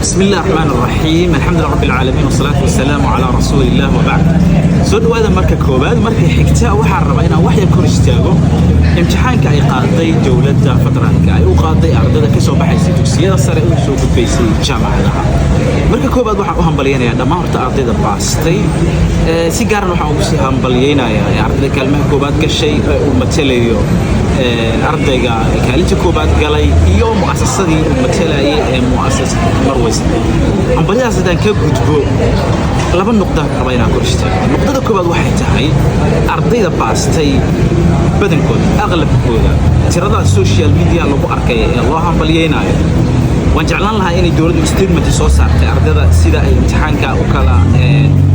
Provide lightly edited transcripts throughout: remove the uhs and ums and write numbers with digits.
بسم الله الرحمن الرحيم الحمد لله رب العالمين والصلاة والسلام على رسول الله وبعد سؤال هذا مركز كوباد مركز حكتاء وحربينا وحي كورستاغو امتحانك أي قاضي دولة فترة كأي وقاضي أرض كسو بحيسي تكسير صار يوسف بيسي جامعة لها مركز كوباد وحهم بلينا يا دمار تأرضي باستي سيجارنا وحهم بسيهم بلينا يا أرض كلمة كوباد كشيء ومتليو ardayga kaalinta koobaad galay iyo muassasadii matalayay ee muassas Marways ambaliyaas hadaan ka gudbo laba nuqdo rabayna korshta nuqdada koobaad waxay tahay ardayda baastay badankooda aqlabkooda tirada social media lagu arkay ee loo hambaliyeenayo waan jeclaan lahaa inay dawladdu statement soo saartay ardayda sida ay imtixaanka u kala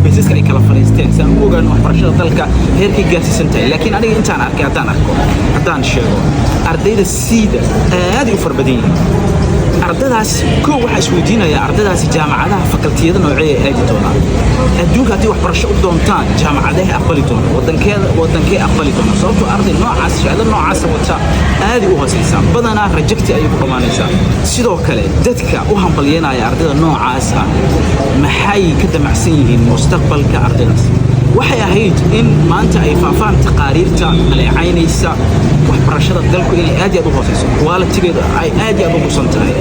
بيسك أي كلام فلسطين سأقول إنه برشة ذلك هيك جالس سنتين لكن أنا إنسان أركي أدان شيء أرديد السيدة هذه أفر بدين أرددها كو واحد سويدينا يا أرددها جامعة لها فكرتي هذا نوعية هاجتونا الدوك هذه واحد برشة قدام تان جامعة لها أقبلتونا ودن كي أقبلتونا صوت أرض النوع عس هذا النوع عس وتا هذه وها سيسام بدنا رجعتي أي كمان إنسان سيدو كله دتك وهم بلينا يا أرددها النوع عس محي كده معسين مستقبل كأرددها waxay ahayd in maanta ay faafaan taqaariirta maleecaynaysa waxbarashada dalku inay aad iyo aad u hooseyso quality-geeda ay aad iyo aad u santahay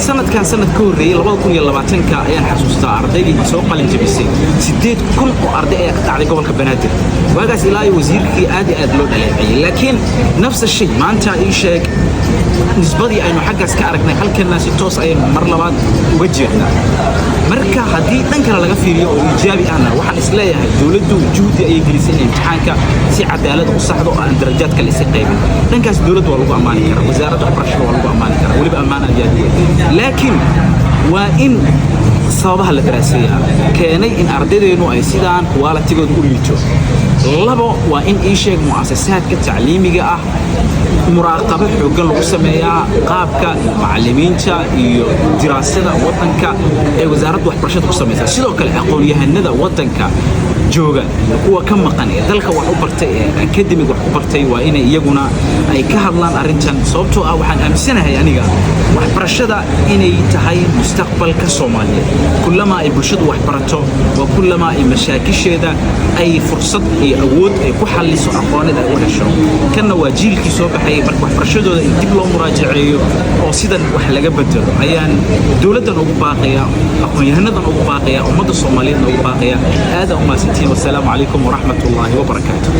sanadkan sanad ka horeeyay 2020 ayaan xasuustaa ardaydii soo qalin jabisay 8,000 oo arday ay ka tacday gobolka Banaadir waagaas ilaa wasiirkii aad iyo aad loo dhaleeceeyay laakiin nafs shay maanta ay sheeg nisbadii aynu xaggaas ka aragnay halkana si toos ay mar labaad uga jeednaa marka haddii dhan kale laga fiiriyo oo ijaabi ahna waxaan isleeyahay dawladdu juhdi ay gelisay imtixaanka si cadaalad u saxdo oo aan darajaadka la isii qaybin dhankaas dawladdu waa lagu ammaani karaa wasaaradda waxbarashada waa lagu ammaani karaa waliba ammaana jaadiye laakiin waa in sababaha la daraaseeyaa keenay in ardaydeenu ay sidaan quality-gooda u liito labo waa in ii sheeg muassasaadka tacliimiga ah muraaqabo xooggan lagu sameeyaa qaabka macallimiinta iyo diraasada wadanka ee wasaaradda waxbarashada ku sameeyay sidoo kale aqoon-yahanada wadanka jooga kuwa ka maqan ee dalka wax u bartay ee academic wax u bartay waa inay iyaguna ay ka hadlaan arrintan sababtoo ah waxaan aaminsanahay aniga waxbarashada inay tahay mustaqbalka Soomaaliyeed kullama ay bulshadu wax barato waa kullama ay mashaakisheeda ay fursad iyo awood ay ku xalliso aqoonada ay u hesho kana waa jiilkii soo baxay marka waxbarashadooda in dib loo muraajaceeyo oo sidan wax laga bedelo ayaan dawladdan ugu baaqaya aqoon-yahanadan ugu baaqaya ummadda Soomaaliyeed ugu baaqaya aad u maasantiin والسلام عليكم ورحمة الله وبركاته.